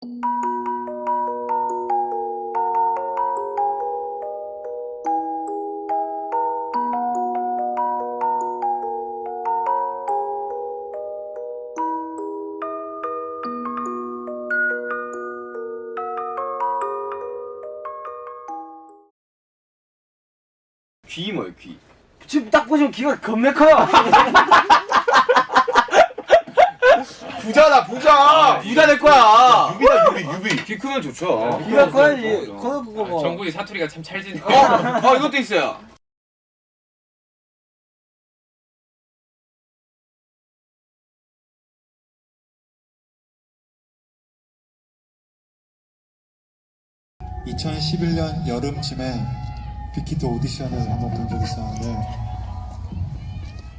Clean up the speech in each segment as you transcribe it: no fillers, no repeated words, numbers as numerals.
귀 뭐예요, 귀? 지금 딱 보시면 귀가 겁나 커요. 부자다 부자. 부자 될 거야. 유비다 유비. 귀 크면 좋죠. 귀가 커야지. 커서 그거 뭐. 정국이 사투리가 참 찰지네. 이것도 있어요. (2011년) 여름쯤에 빅히트 오디션을 한번 본 적이 있었는데,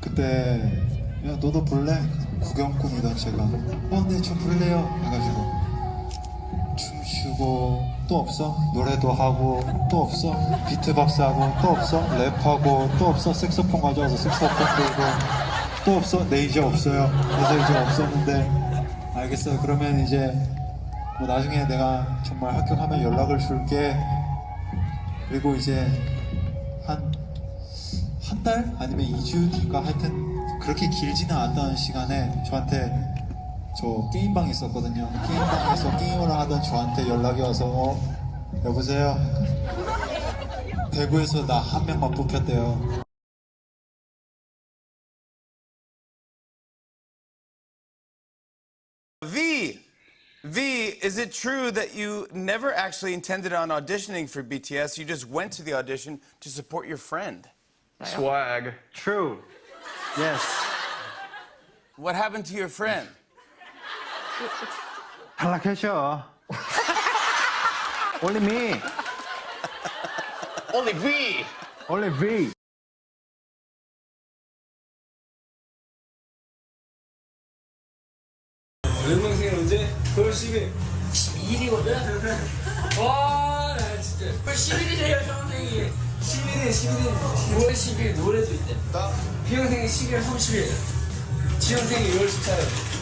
그때 야 너도 볼래? 구경꾼이던 제가 네 저 볼래요 해가지고 춤추고 또 없어, 노래도 하고 또 없어, 비트박스하고 또 없어, 랩하고 또 없어, 색소폰 가져와서 색소폰 들고 또 없어, 네 이제 없어요. 그래서 이제 없었는데 알겠어요, 그러면 이제 뭐 나중에 내가 정말 합격하면 연락을 줄게. 그리고 이제 한 달? 아니면 2주 뒤인가, 하여튼 그렇게 길지는 않았던 시간에 저한테, 저 게임방에 있었거든요. 게임방에서 게임을 하던 저한테 연락이 와서 여보세요? 대구에서 나 한 명만 뽑혔대요. V, is it true that you never actually intended on auditioning for BTS? You just went to the audition to support your friend. Swag. True. Yes. What happened to your friend? 탈락했죠. Only me. Only V. Only V. 연동생이 언제? 9월 10일 12일이거든? 와, 나 진짜 9월 11일이에요, 형생이. 9월 10일 노래도 있대. 비형생이 11월 30일, 지형생이 6월 14일.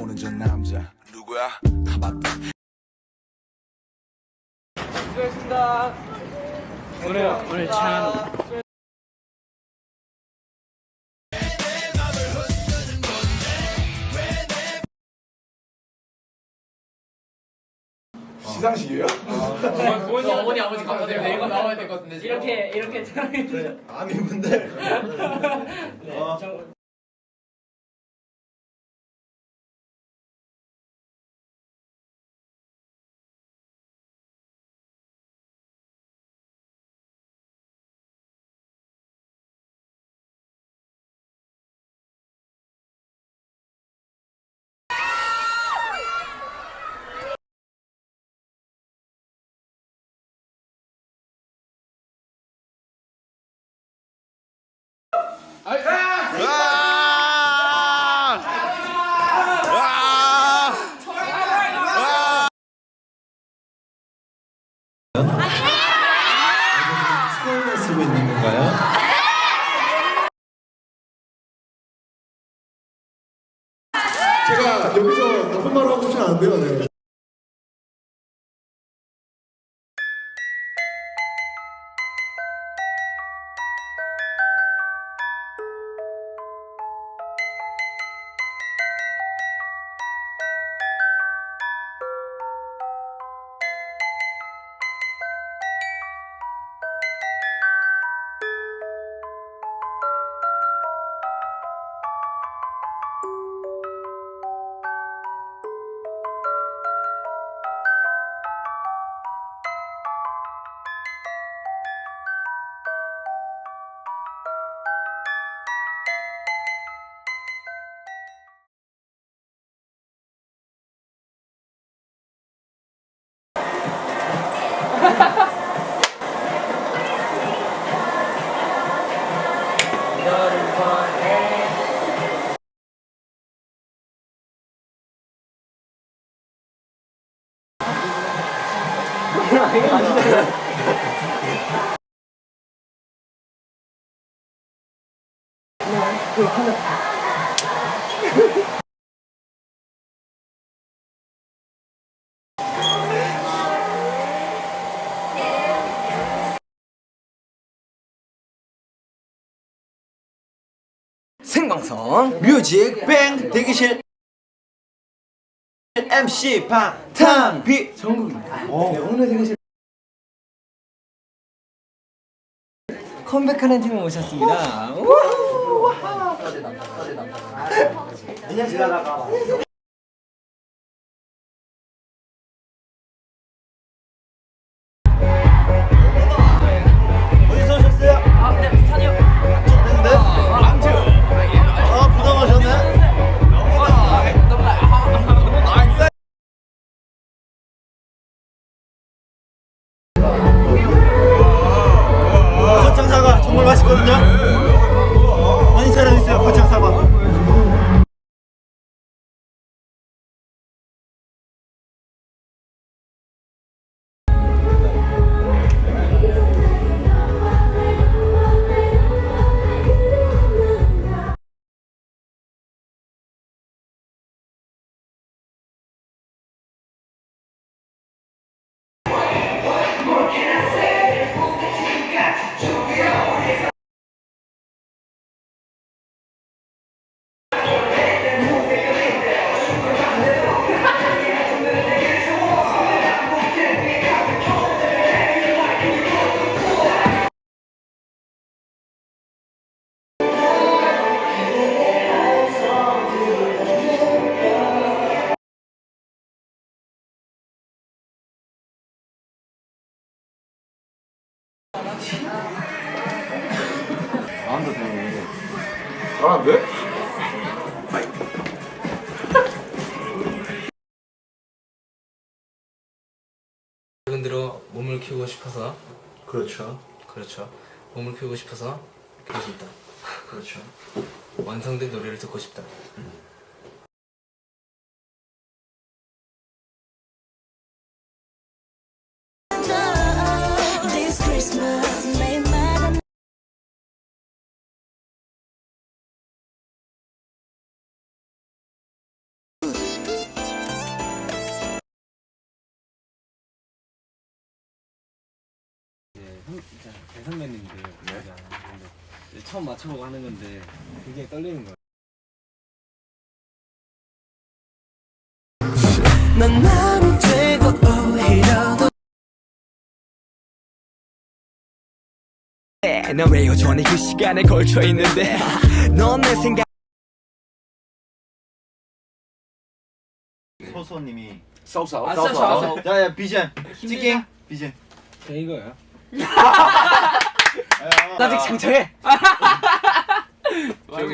오는 저 남자 누구야? 다 봤다. 오늘 참 시상식이에요? 부모님 어머니 아버지 감사드려요. 네, 이거 나와야 될 것 같은데 이렇게 촬영해 아미분들. 네, 스타일을 쓰고 있는 건가요? 제가 여기서 나쁜 말 하고 싶지 않은데요. 네. 생방송 뮤직 뱅 대기실 MC 박탄비 정국입니다. 네, 오늘 대기실 컴백하는 팀을 모셨습니다. 안녕하세요. 어디서 오셨어요? 아, 네, 부산이요. 좋은데? 안주. 부담 오셨네? 거창 사과 정말 맛있거든요. 많이 사랑해주세요. 거창 사과. 잘하는데? 최근 들어 몸을 키우고 싶어서 그렇죠. 몸을 키우고 싶어서 키우고 싶다. 그렇죠. 완성된 노래를 듣고 싶다. This Christmas made my 대선배님들 근데 처음 맞춰보고 하는 건데 굉장히 떨리는 거예요. 넌 마음이 되고 오히려 더 넌왜 여전히 그 시간에 걸쳐 있는데 넌 내 생각 소소님이 싸우싸우. 야야 비전 찍기 비전 이거요? 아직 창창해.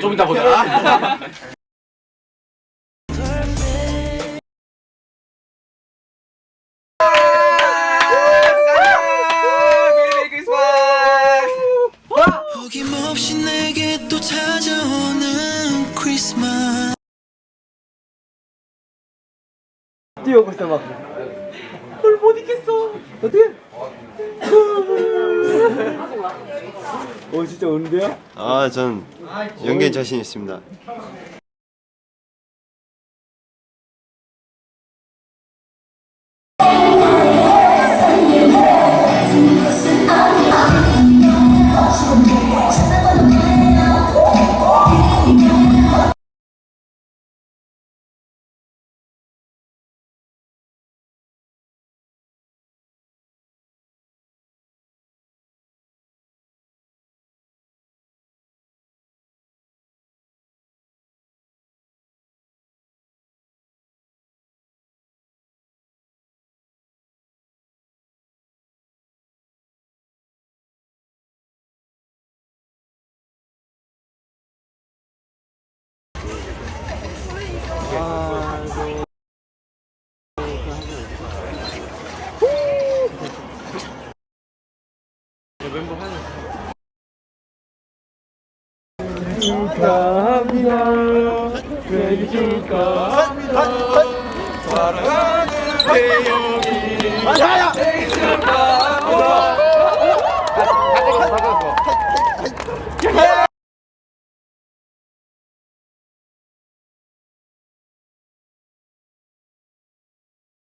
좀 이따 보자. 어김없이 내게 또 찾아오는 크리스마스 뛰어오고 있어 막. 그걸 못 있겠어. 어떻게? 오 진짜 오는데요? 아 전 연기에 자신 있습니다.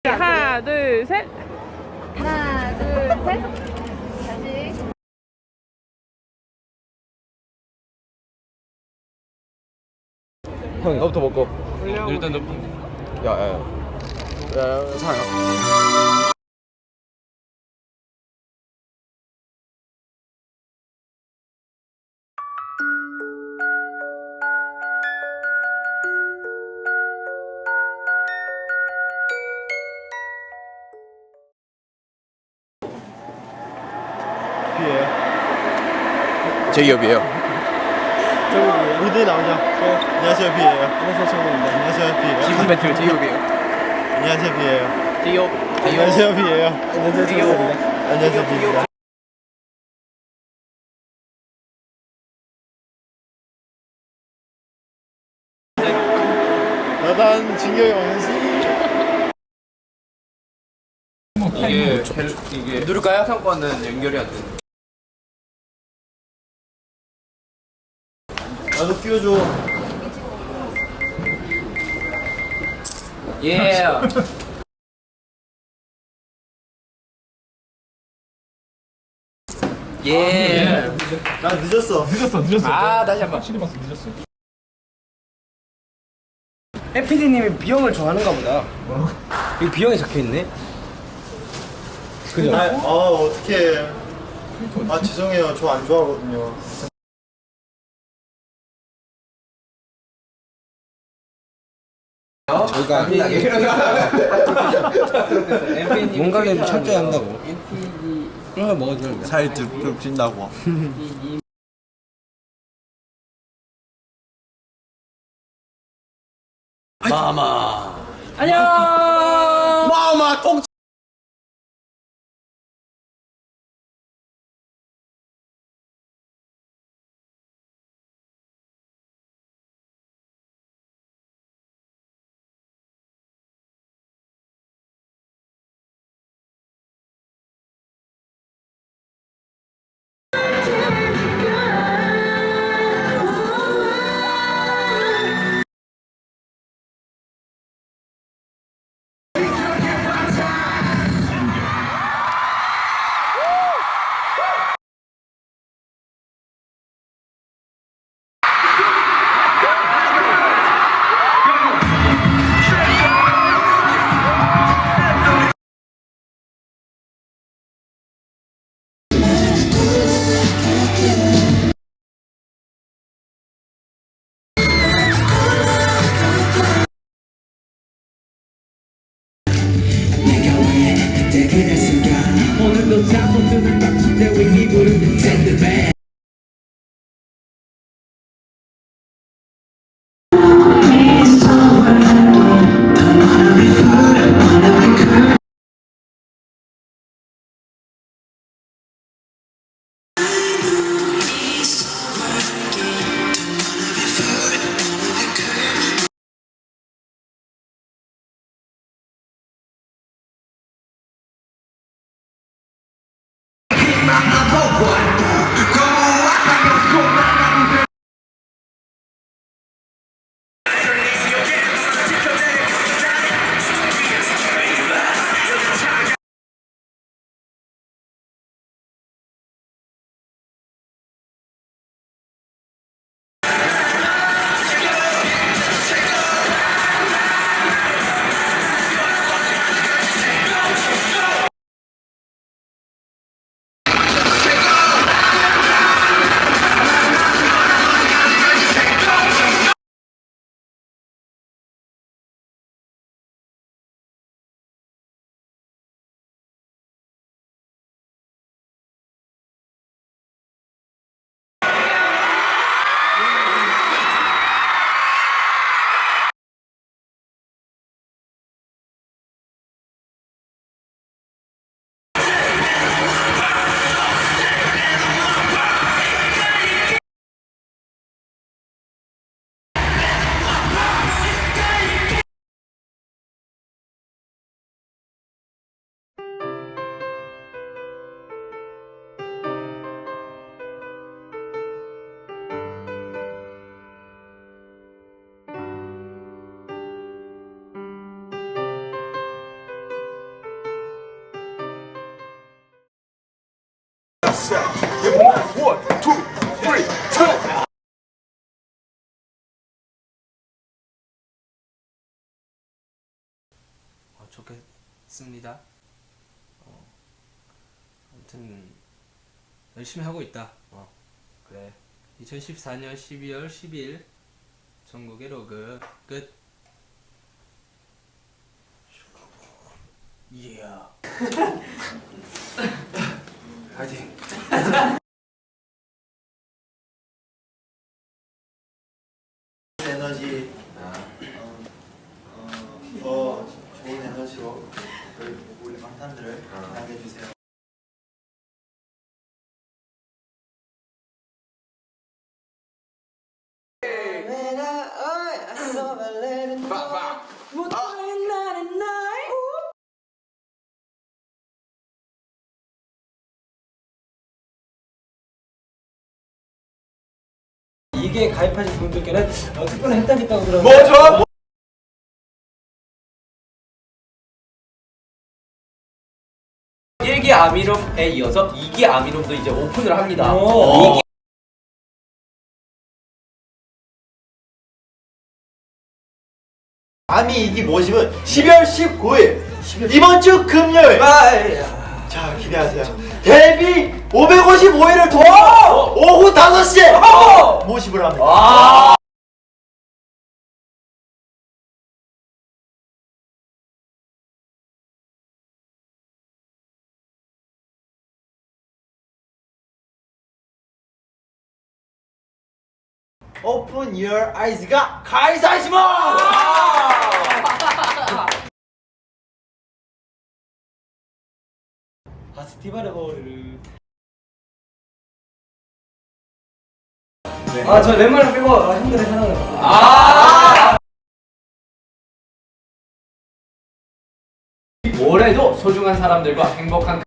하나, 둘, 셋. 하나, 둘, 셋. 다시. 형 너부터 먹고. 일단 너. 야야야. 야 사야. 제이홉이에요. 무대 나오자. 안녕하세요 비예요. 안녕하세요 정우입니다. 안녕하세요 비예요. 기분 멘트 제이홉이에요. 안녕하세요 비예요. 제이홉. 안녕하세요 비예요. 안녕하세요 제이홉. 안녕하세요 비입니다. 나단 진격의 왕시. 이게 누를까요? 상권은 연결이 안 돼. 나도 끼워줘. 예. 예. 나 늦었어. 아 다시 한번. 해피디님이 B형을 좋아하는가 보다. 여기 B형이 적혀있네. 그죠? 어떡해. 아 죄송해요. 저 안 좋아하거든요. 저희가 뭔가를 철저히 한다고. 그런 걸 먹어도 되는데. 살 뚝뚝 찐다고. 안녕. 마마 똥. 좋겠습니다. 아무튼 열심히 하고 있다. 그래. 2014년 12월 12일 전국의 로그 끝. 이야. 파이팅. 에너지 더 좋은 에너지로 우리 방탄들을 남겨주세요. 이게 가입하신 분들께는 특별한 혜택이 있다고 들었는데. 뭐죠? 일기 아미롬에 이어서 2기 아미롬도 이제 오픈을 합니다. 아미 2기 모집은 12월 19일 이번 주 금요일. 자, 기대하세요. 데뷔 555일을 도와 오후 5시에 모집을 합니다. 오픈 your eyes가 가이사시마! 스티바르고를. 저 랩만 빼고 형들의 사랑을. 올해도 소중한 사람들과 행복한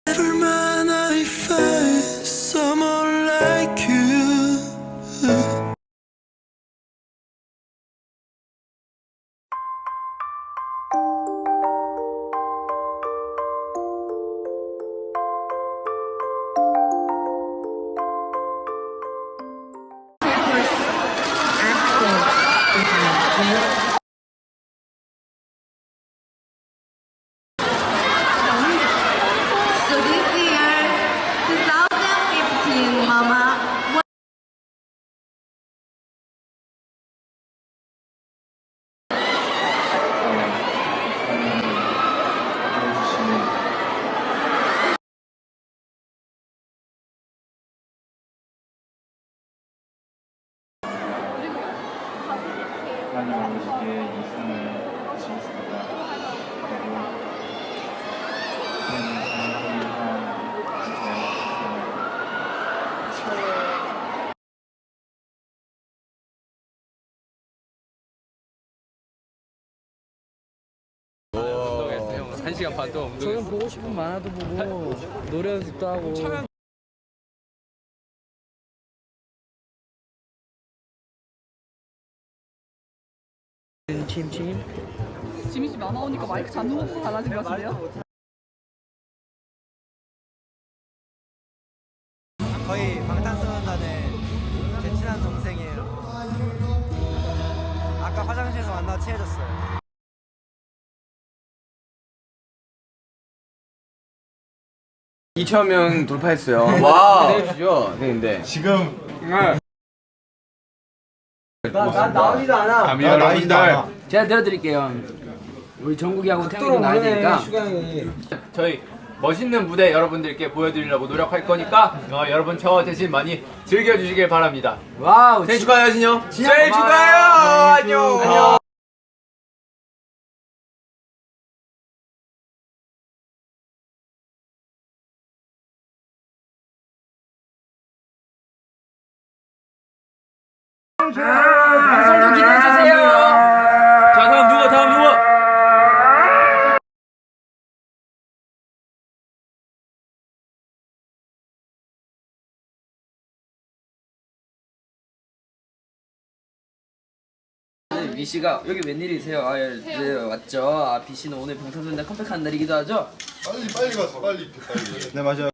Nevermind, I find someone like you. So this year, 2015, Mama. 하나님 아버지께 이 상을 드리겠습니다. 그리고 하나님 운동했어요. 1시간 반 동안 운동했어요. 저는 보고 싶은 만화도 보고 노래 연습도 하고. 지민 씨 만화 오니까 마이크 잡는 목소리 달라진 것 같은데요? 거의 방탄소년단의 제 친한 동생이에요. 아까 화장실에서 만나 친해졌어요. 2,000명 돌파했어요. 와. 해주죠. 네, 근데 지금 난 나오지도 않아. 여러분들 제가 들어드릴게요. 우리 정국이하고 태영이도 나야 되니까. 저희 멋있는 무대 여러분들께 보여드리려고 노력할 거니까 여러분 저 대신 많이 즐겨주시길 바랍니다. 와우. 생일 축하해요, 진영. 생일 축하해요. 안녕. 방송도 기대해주세요. 자, 다음 누구? 미 씨가 여기 웬일이세요? 아, 네, 왔죠. 아, 비 씨는 오늘 방탄소년단 컴백한 날이기도 하죠. 빨리 가서 빨리. 네, 맞아요.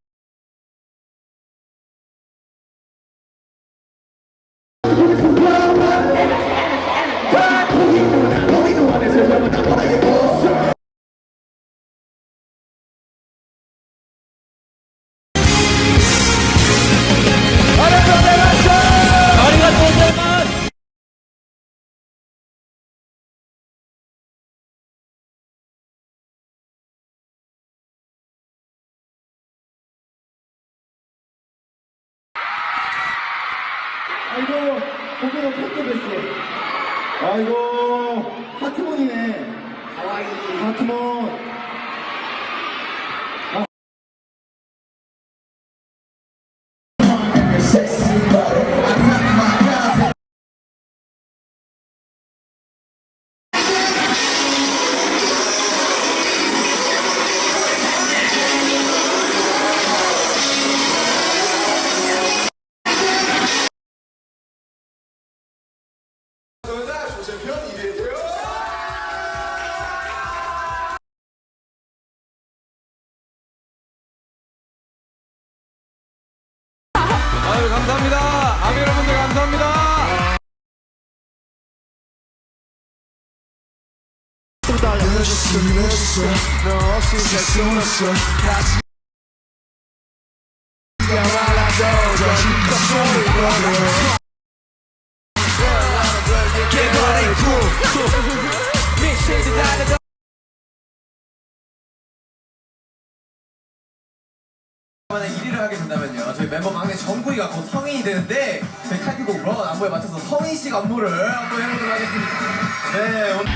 아이고, 고개로 콕도 됐어. 아이고, 하트몬이네. 하트몬. 아유, 감사합니다. 아미 여러분들 감사합니다. 만에 1위를 하게 된다면요, 저희 멤버 막내 정국이가 곧 성인이 되는데 저희 타이틀곡 런 안무에 맞춰서 성인식 안무를 한번 해보도록 하겠습니다. 네, 오늘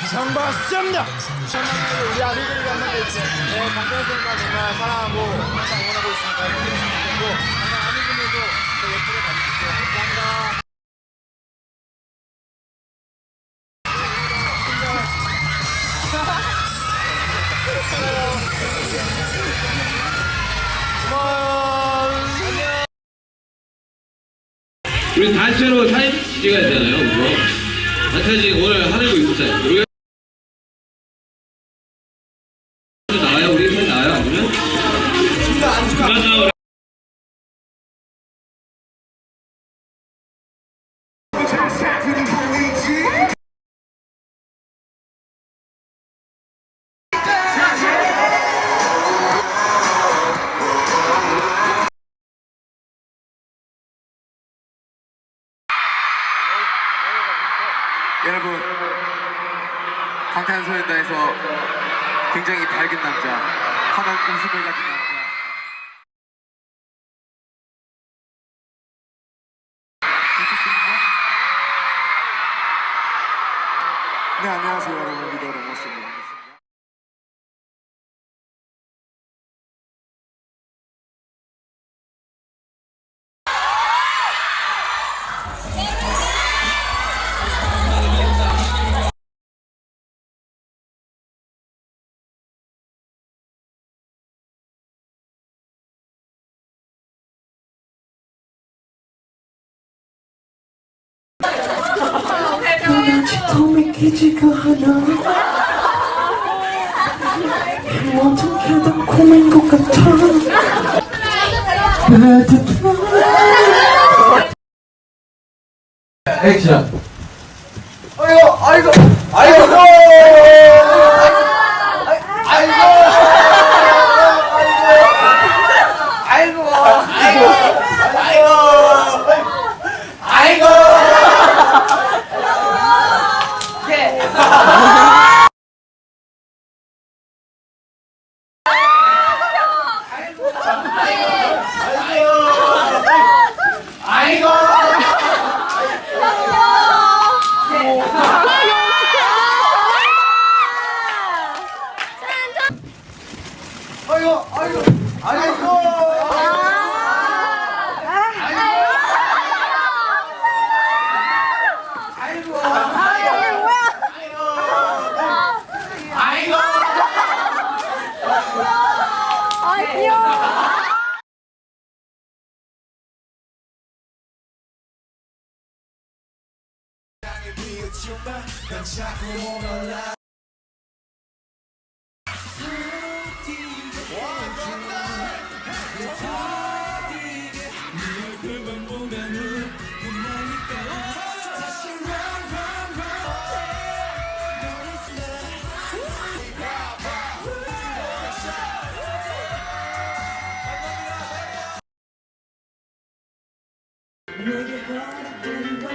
상 받습니다. 우리 아미들이 한마디 해주세요. 네, 방탄소년단 정말 사랑하고 항상 응원하고 있으니까 힘내시고 항상 아미분들도 더 예쁘게 봐주십시오. 감사합니다. 우리 단체로 사진 찍어야 되잖아요, 우선. 단체 오늘 하늘고 있었잖아요. 우리 나와요? 우리 사진 나와요? 안 그러면? 그만 나와. 여러분, 방탄소년단에서 굉장히 밝은 남자, 환한 웃음을 가진 남자. 네, 안녕하세요 여러분, 리더 로머스입니다. 기지가 하나 완전 개달콤한 것 같아. 액션.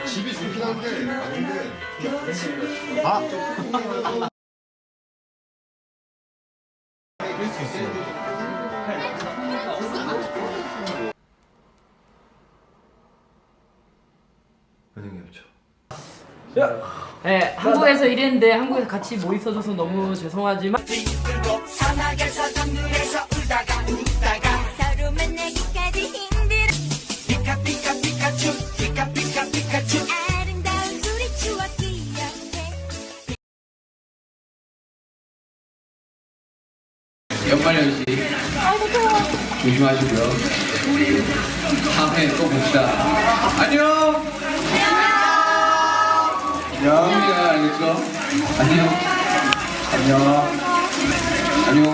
집이 좋긴 한데 아닌데 네, 한국에서 이랬는데 한국에서 같이 못 있어줘서 너무 죄송하지만 서로 만나기까지 힘들어. 피카피카 피카츄 피카피카 피카츄 아름다운 우리 추억 기억해. 연말연시 조심하시고요. 우리 다음에 또 봅시다. 안녕. 안녕. 알겠죠? 안녕. 안녕. 안녕.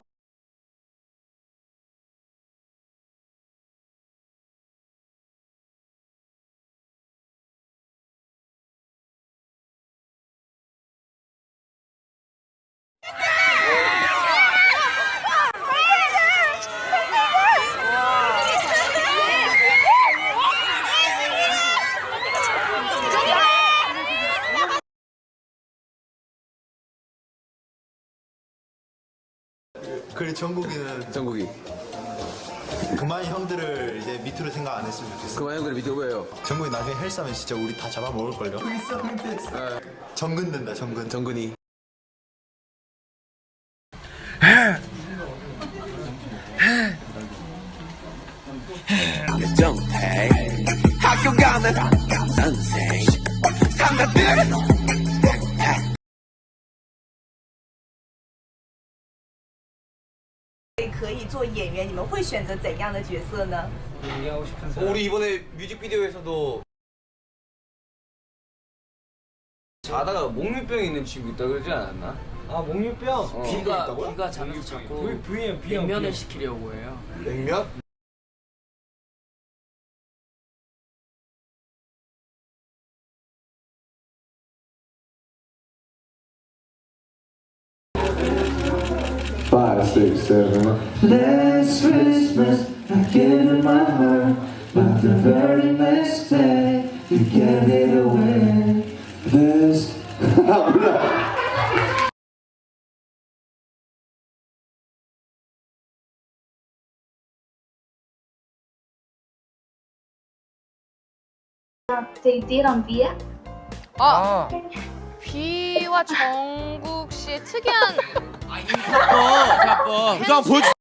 그래 정국이 그만 형들을 이제 밑으로 생각 안 했으면 좋겠어. 그만 형들 밑에 왜요? 정국이 나중에 헬스하면 진짜 우리 다 잡아먹을걸요. 정근 된다 정근이. 학교 가면 선생 상사들 可以做演员，你们会选择怎样的角色呢？ 우리 이번에 뮤직비디오에서도 자다가 목류병이 있는 친구 있다 그러지 않았나? 아 목류병. 비가 자면서 자꾸 냉면을 시키려고 해요. 냉면? Last Christmas I gave you my heart, but the very next day you gave it away. This 비와 정국 씨의 특이한 그냥 보여주.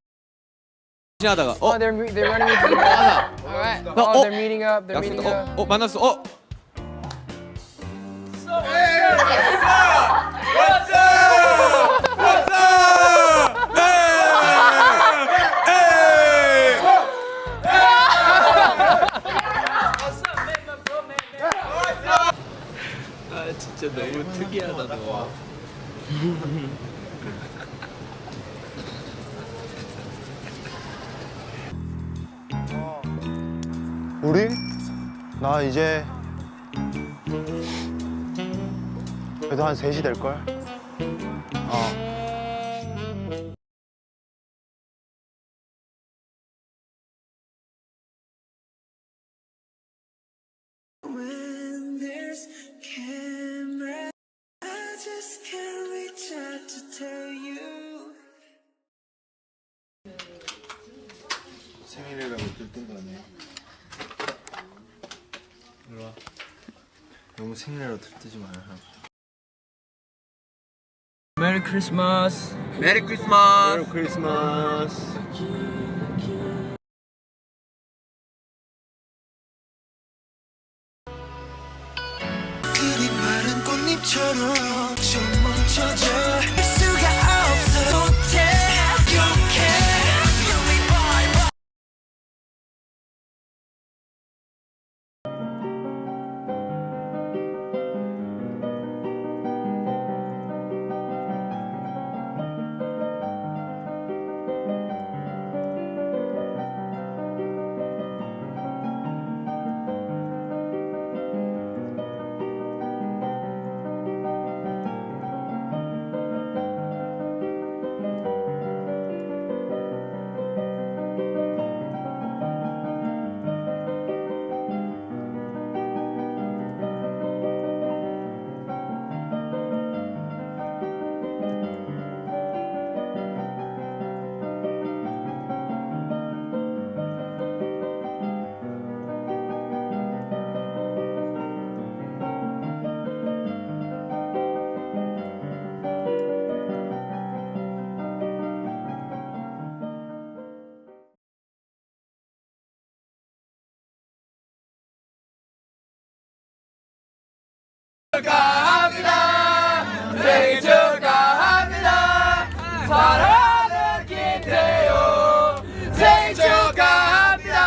지나다가 they're running into the Alright. They're meeting up. They're meeting up. 만났어. 진짜 너무 특이하다 너. 우리? 나 이제 그래도 한 3시 될걸? 생일이라 못 들뜬다네. 일로와. 너무 생일이라 들뜨지 마요. 메리 크리스마스. 메리 크리스마스. 메리 크리스마스. 그리 마른 꽃잎처럼 좀 멈춰져 할 수가 없어 못해 축하합니다. 생일 축하합니다. 사랑하는 김태호 생일 축하합니다.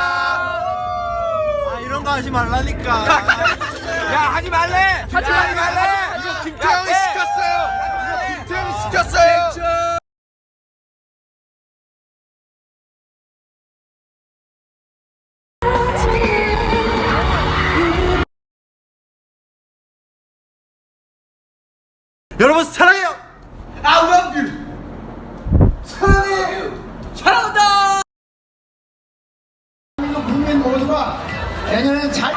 아 이런 거 하지 말라니까. 야 하지 말래. 하지 말래. 이거 김태형이 시켰어요. 이거 김태형이 시켰어요. 여러분 사랑해요. I love you. 사랑해. 사랑한다. 국민 모두가 내년에는 잘.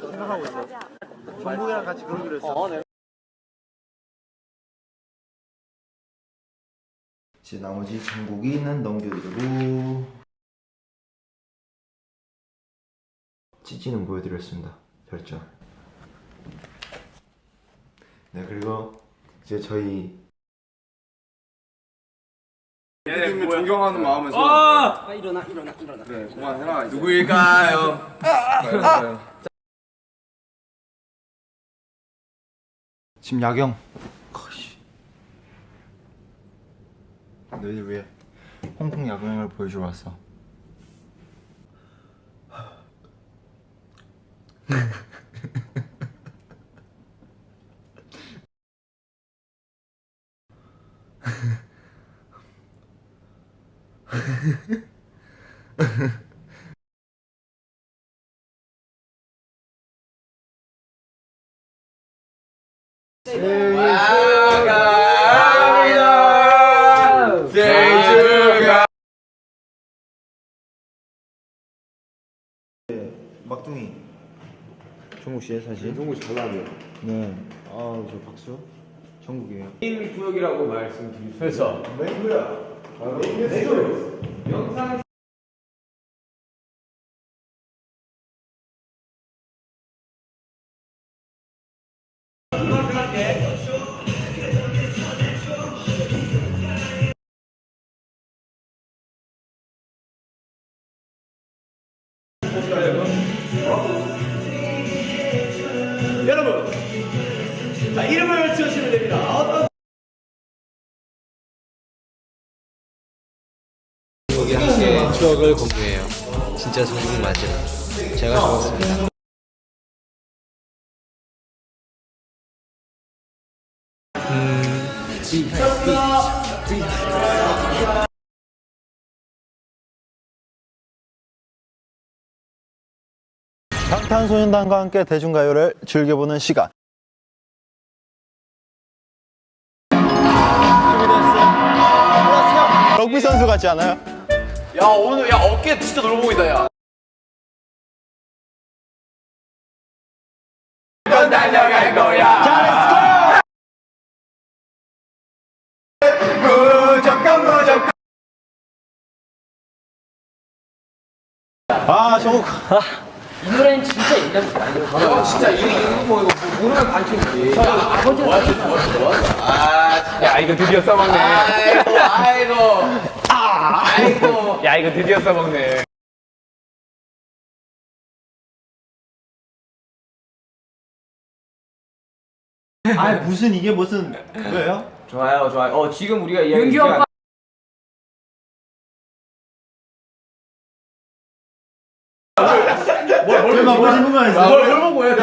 생각하고 있어. 정국이랑 같이 그러기로 했어. 이제 나머지 정국이는 넘겨드리고 찌찌는 보여드렸습니다. 결정. 네 그리고 이제 저희 님을 존경하는 마음에서 일어나. 그래 그만해라 이제. 누구일까요? 지금 야경 너희들 왜 홍콩 야경을 보여주러 왔어? 축하합니다. 생일 축하. 막둥이 사진이 종국 씨의 사진. 종국 씨 잘 나와요. 네. 아, 저 박수. 정국이에요. 메인 구역이라고 말씀드리죠. 그렇죠. 메인 구역. 메인 구역. 영상 여러분, 자, 이름을 외쳐주시면 됩니다. 어떤 거기 함께 추억을 공유해요. 진짜 정국 맞아요. 제가 좋았습니다. 방탄소년단과 함께 대중가요를 즐겨보는 시간. 럭비 선수 같지 않아요? 야 오늘 야 어깨 진짜 넓어 보인다 야. 넌 달려갈 거야. 자, 무조건. 아, 정국. 이 노래는 진짜 옛날부터 많이 들었어. 진짜 이거 뭐 이거 모르면 반칙이지. 야 이거 드디어 써먹네. 아이고. 야 이거 드디어 써먹네. 아, 무슨 이게 무슨 그거예요? 좋아요 좋아요. 지금 우리가 이야기. 윤기 오빠. 뭘 짚은 거 있어? 뭘 보고 해?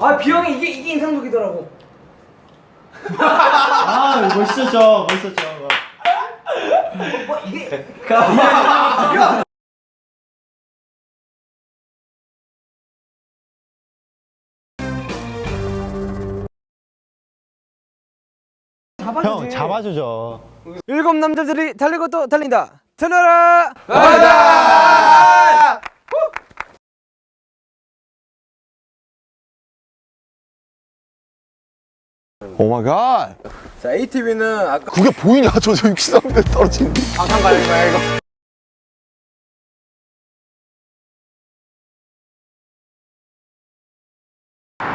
아 비영이 이게 인상적이더라고. 아, 멋있었죠. 이게 형, 잡아주죠. 7 남자들이 달리고 또 달린다. 들어라. 가자. 오 마이 갓. 자, ATV는 아까 그게 보이냐? 저 63대 떨어지는데. 방탄 가야 이거.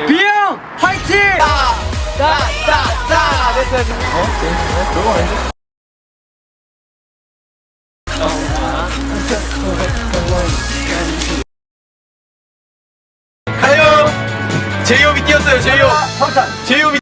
비영 화이팅! 가요. 제이홉이 뛰었어요. 제이홉이.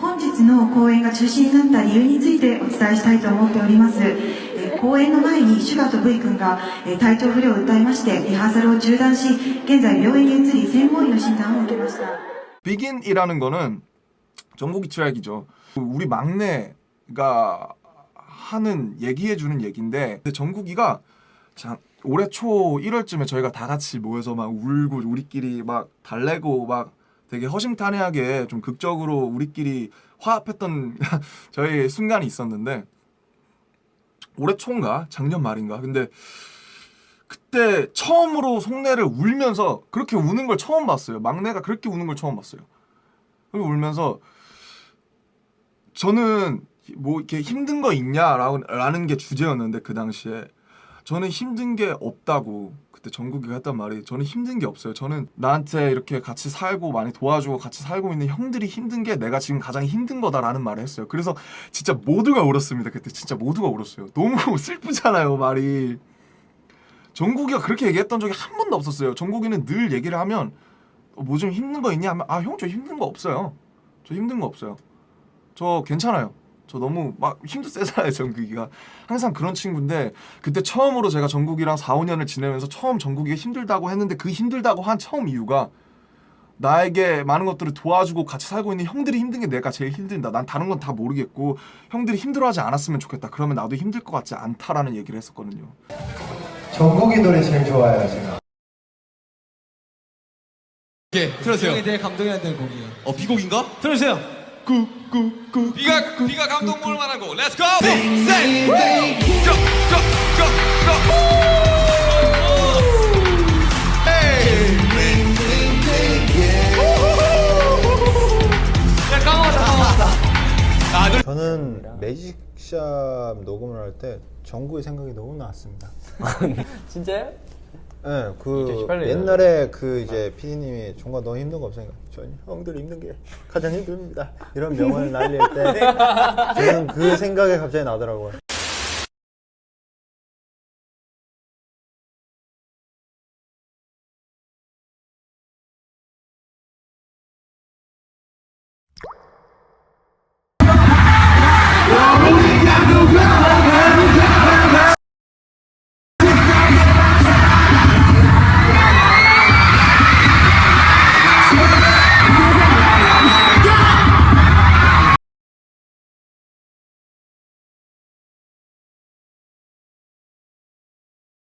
本日の公演が中止になった理由についてお伝えしたいと思っております。公演の前にシュガと V 君が体調不良を訴えましてリハーサルを中断し、現在病院に移り専門医の診断を受けました。 비긴이라는 거는 정국이 트랙이죠. 우리 막내가 하는 얘기해주는 얘기인데 정국이가 올해 초 1월쯤에 저희가 다 같이 모여서 막 울고 우리끼리 막 달래고 막 되게 허심탄회하게 좀 극적으로 우리끼리 화합했던 저희 순간이 있었는데 올해 초인가 작년 말인가 근데 그때 처음으로 속내를 울면서 그렇게 우는 걸 처음 봤어요. 막내가 그렇게 우는 걸 처음 봤어요. 그리고 울면서 저는 뭐 이렇게 힘든 거 있냐라는 게 주제였는데 그 당시에 저는 힘든 게 없다고 그때 정국이가 했단 말이 저는 힘든 게 없어요. 저는 나한테 이렇게 같이 살고 많이 도와주고 같이 살고 있는 형들이 힘든 게 내가 지금 가장 힘든 거다라는 말을 했어요. 그래서 진짜 모두가 울었습니다. 그때 진짜 모두가 울었어요. 너무 슬프잖아요 말이. 정국이가 그렇게 얘기했던 적이 한 번도 없었어요. 정국이는 늘 얘기를 하면 뭐 좀 힘든 거 있냐 하면 아 형 저 힘든 거 없어요. 저 힘든 거 없어요. 저 괜찮아요. 저 너무 막 힘도 세잖아요, 정국이가. 항상 그런 친구인데 그때 처음으로 제가 정국이랑 4, 5년을 지내면서 처음 정국이가 힘들다고 했는데 그 힘들다고 한 처음 이유가 나에게 많은 것들을 도와주고 같이 살고 있는 형들이 힘든 게 내가 제일 힘들다. 난 다른 건 다 모르겠고 형들이 힘들어하지 않았으면 좋겠다. 그러면 나도 힘들 것 같지 않다라는 얘기를 했었거든요. 정국이 노래 제일 좋아해요, 제가. 예, 들으세요. 되게 감동해야 되는 곡이에요. 비곡인가? 들으세요. 꾹꾹꾹. 비가 감동 먹을 만한 곡. Let's go. 저는 매직샵 녹음을 할 때 정국이 생각이 너무 났습니다. 진짜요? 네, 그 옛날에 그 이제 PD님이 종가 너무 힘든 거 없으니까 전 형들이 힘든 게 가장 힘듭니다. 이런 명언을 날릴 때 저는 그 생각이 갑자기 나더라고요. Rolling down the road.